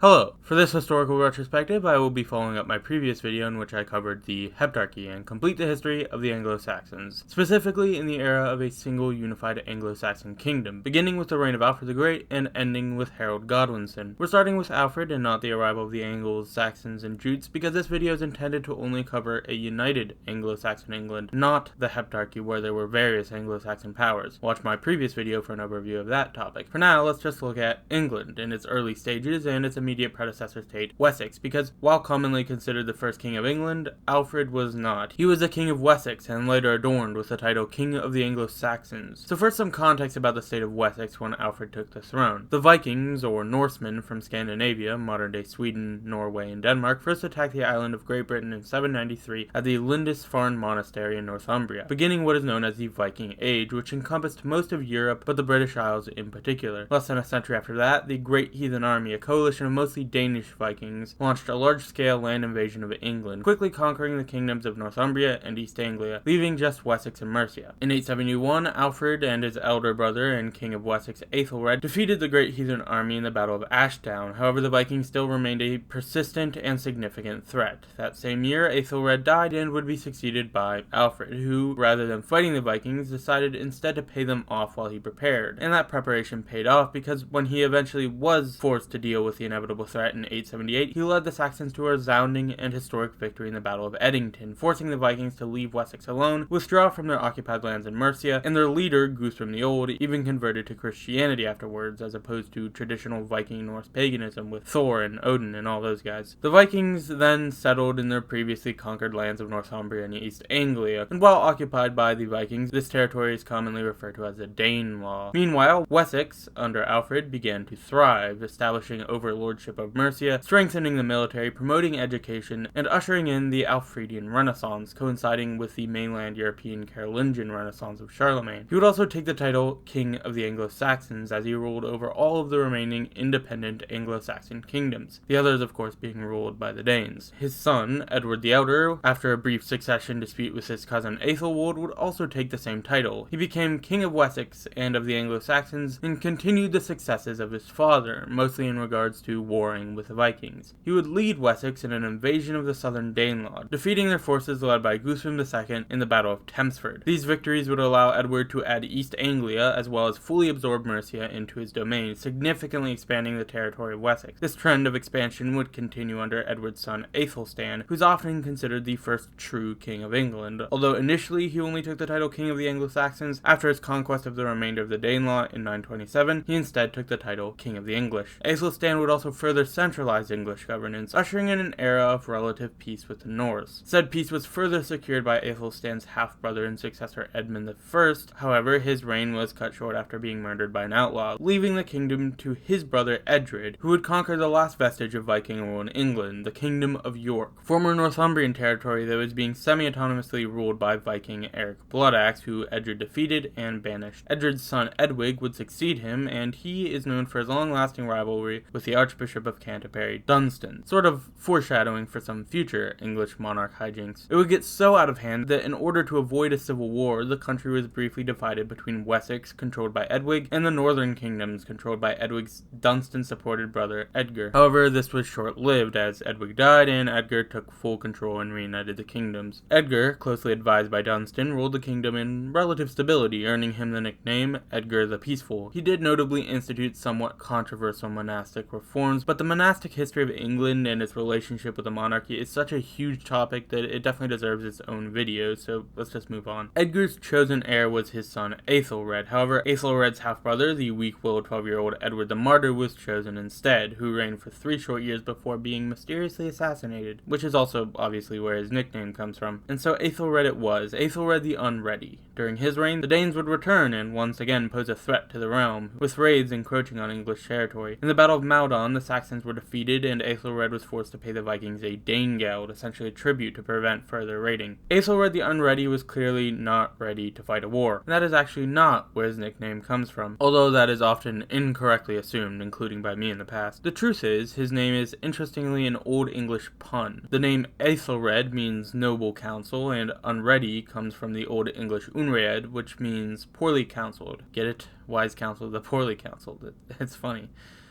Hello! For this historical retrospective, I will be following up my previous video in which I covered the Heptarchy and complete the history of the Anglo-Saxons, specifically in the era of a single unified Anglo-Saxon kingdom, beginning with the reign of Alfred the Great and ending with Harold Godwinson. We're starting with Alfred and not the arrival of the Anglo-Saxons and Jutes because this video is intended to only cover a united Anglo-Saxon England, not the Heptarchy where there were various Anglo-Saxon powers. Watch my previous video for an overview of that topic. For now, let's just look at England in its early stages and its immediate predecessor state, Wessex, because while commonly considered the first king of England, Alfred was not. He was the king of Wessex and later adorned with the title King of the Anglo-Saxons. So first some context about the state of Wessex when Alfred took the throne. The Vikings, or Norsemen from Scandinavia, modern-day Sweden, Norway, and Denmark, first attacked the island of Great Britain in 793 at the Lindisfarne Monastery in Northumbria, beginning what is known as the Viking Age, which encompassed most of Europe, but the British Isles in particular. Less than a century after that, the Great Heathen Army, a coalition of mostly Danish Vikings, launched a large-scale land invasion of England, quickly conquering the kingdoms of Northumbria and East Anglia, leaving just Wessex and Mercia. In 871, Alfred and his elder brother and king of Wessex, Aethelred, defeated the Great Heathen Army in the Battle of Ashdown. However, the Vikings still remained a persistent and significant threat. That same year, Aethelred died and would be succeeded by Alfred, who, rather than fighting the Vikings, decided instead to pay them off while he prepared. And that preparation paid off because when he eventually was forced to deal with the inevitable threat in 878, he led the Saxons to a resounding and historic victory in the Battle of Edington, forcing the Vikings to leave Wessex alone, withdraw from their occupied lands in Mercia, and their leader, Guthrum the Old, even converted to Christianity afterwards, as opposed to traditional Viking Norse paganism with Thor and Odin and all those guys. The Vikings then settled in their previously conquered lands of Northumbria and East Anglia, and while occupied by the Vikings, this territory is commonly referred to as the Danelaw. Meanwhile, Wessex, under Alfred, began to thrive, establishing overlordship of Mercia, strengthening the military, promoting education, and ushering in the Alfredian Renaissance, coinciding with the mainland European Carolingian Renaissance of Charlemagne. He would also take the title King of the Anglo-Saxons as he ruled over all of the remaining independent Anglo-Saxon kingdoms, the others of course being ruled by the Danes. His son, Edward the Elder, after a brief succession dispute with his cousin Aethelwold, would also take the same title. He became King of Wessex and of the Anglo-Saxons and continued the successes of his father, mostly in regards to warring with the Vikings. He would lead Wessex in an invasion of the southern Danelaw, defeating their forces led by Guthrum II in the Battle of Tempsford. These victories would allow Edward to add East Anglia as well as fully absorb Mercia into his domain, significantly expanding the territory of Wessex. This trend of expansion would continue under Edward's son Aethelstan, who's often considered the first true king of England, although initially he only took the title King of the Anglo-Saxons. After his conquest of the remainder of the Danelaw in 927, he instead took the title King of the English. Aethelstan would also further centralize English governance, ushering in an era of relative peace with the Norse. Said peace was further secured by Aethelstan's half-brother and successor Edmund I. However, his reign was cut short after being murdered by an outlaw, leaving the kingdom to his brother Edred, who would conquer the last vestige of Viking rule in England, the Kingdom of York, former Northumbrian territory that was being semi-autonomously ruled by Viking Eric Bloodaxe, who Edred defeated and banished. Edred's son Edwig would succeed him, and he is known for his long-lasting rivalry with the Archbishop of Canterbury, Dunstan, sort of foreshadowing for some future English monarch hijinks. It would get so out of hand that in order to avoid a civil war, the country was briefly divided between Wessex, controlled by Edwig, and the northern kingdoms, controlled by Edwig's Dunstan-supported brother Edgar. However, this was short-lived, as Edwig died and Edgar took full control and reunited the kingdoms. Edgar, closely advised by Dunstan, ruled the kingdom in relative stability, earning him the nickname Edgar the Peaceful. He did notably institute somewhat controversial monastic reforms, but the monastic history of England and its relationship with the monarchy is such a huge topic that it definitely deserves its own video, so let's just move on. Edgar's chosen heir was his son Aethelred. However, Aethelred's half-brother, the weak-willed 12-year-old Edward the Martyr, was chosen instead, who reigned for 3 short years before being mysteriously assassinated, which is also obviously where his nickname comes from. And so Aethelred it was, Aethelred the Unready. During his reign, the Danes would return and once again pose a threat to the realm, with raids encroaching on English territory. In the Battle of Maldon, the Saxons were defeated and Aethelred was forced to pay the Vikings a Danegeld, essentially a tribute to prevent further raiding. Aethelred the Unready was clearly not ready to fight a war, and that is actually not where his nickname comes from, although that is often incorrectly assumed, including by me in the past. The truth is, his name is interestingly an Old English pun. The name Aethelred means noble counsel, and unready comes from the Old English unread, which means poorly counseled. Get it? Wise counsel, the poorly counseled. It's funny.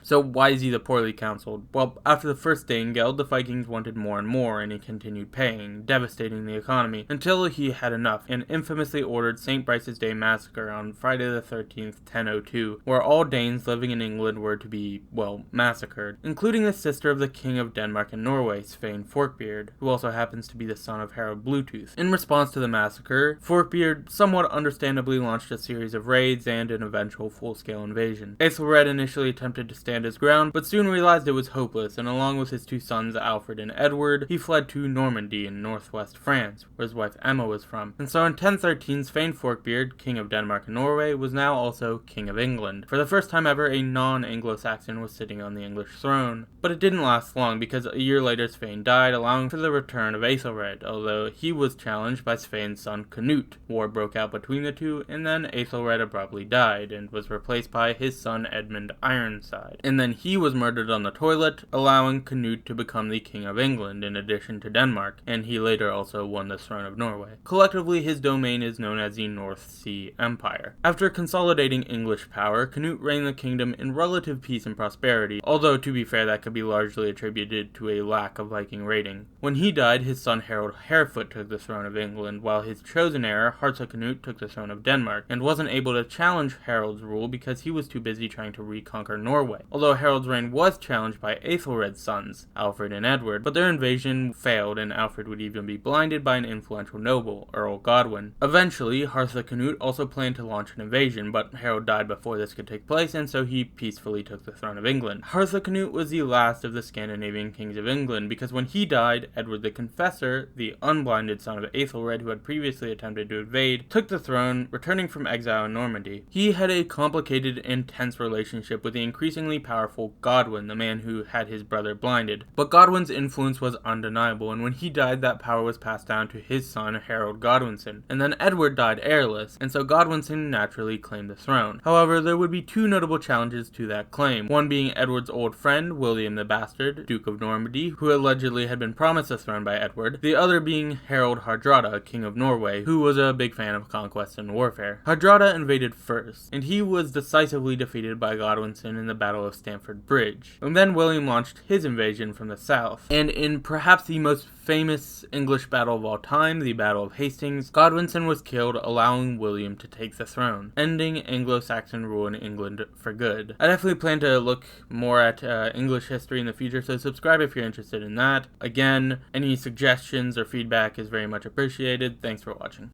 So why is he the poorly counseled? Well, after the first Danegeld, the Vikings wanted more and more, and he continued paying, devastating the economy, until he had enough, and infamously ordered St. Brice's Day Massacre on Friday the 13th, 1002, where all Danes living in England were to be, well, massacred, including the sister of the King of Denmark and Norway, Svein Forkbeard, who also happens to be the son of Harald Bluetooth. In response to the massacre, Forkbeard somewhat understandably launched a series of raids and an eventual full-scale invasion. Aethelred initially attempted to stand his ground, but soon realized it was hopeless, and along with his two sons Alfred and Edward, he fled to Normandy in northwest France, where his wife Emma was from. And so in 1013, Svein Forkbeard, King of Denmark and Norway, was now also King of England. For the first time ever, a non-Anglo-Saxon was sitting on the English throne. But it didn't last long, because a year later Svein died, allowing for the return of Aethelred, although he was challenged by Svein's son Canute. War broke out between the two, and then Aethelred abruptly died, and was replaced by his son Edmund Ironside. And then he was murdered on the toilet, allowing Canute to become the King of England in addition to Denmark, and he later also won the throne of Norway. Collectively, his domain is known as the North Sea Empire. After consolidating English power, Canute reigned the kingdom in relative peace and prosperity, although to be fair that could be largely attributed to a lack of Viking raiding. When he died, his son Harold Harefoot took the throne of England, while his chosen heir, Harthacnut, took the throne of Denmark, and wasn't able to challenge Harold's rule because he was too busy trying to reconquer Norway. Although Harold's reign was challenged by Aethelred's sons, Alfred and Edward, but their invasion failed, and Alfred would even be blinded by an influential noble, Earl Godwin. Eventually, Harthacnut also planned to launch an invasion, but Harold died before this could take place, and so he peacefully took the throne of England. Harthacnut was the last of the Scandinavian kings of England, because when he died, Edward the Confessor, the unblinded son of Aethelred who had previously attempted to invade, took the throne, returning from exile in Normandy. He had a complicated and tense relationship with the increasingly powerful Godwin, the man who had his brother blinded. But Godwin's influence was undeniable, and when he died, that power was passed down to his son Harold Godwinson. And then Edward died heirless, and so Godwinson naturally claimed the throne. However, there would be two notable challenges to that claim, one being Edward's old friend, William the Bastard, Duke of Normandy, who allegedly had been promised the throne by Edward, the other being Harald Hardrada, King of Norway, who was a big fan of conquest and warfare. Hardrada invaded first, and he was decisively defeated by Godwinson in the Battle of Stamford Bridge. And then William launched his invasion from the south, and in perhaps the most famous English battle of all time, the Battle of Hastings, Godwinson was killed, allowing William to take the throne, ending Anglo-Saxon rule in England for good. I definitely plan to look more at English history in the future, so subscribe if you're interested in that. Again, any suggestions or feedback is very much appreciated. Thanks for watching.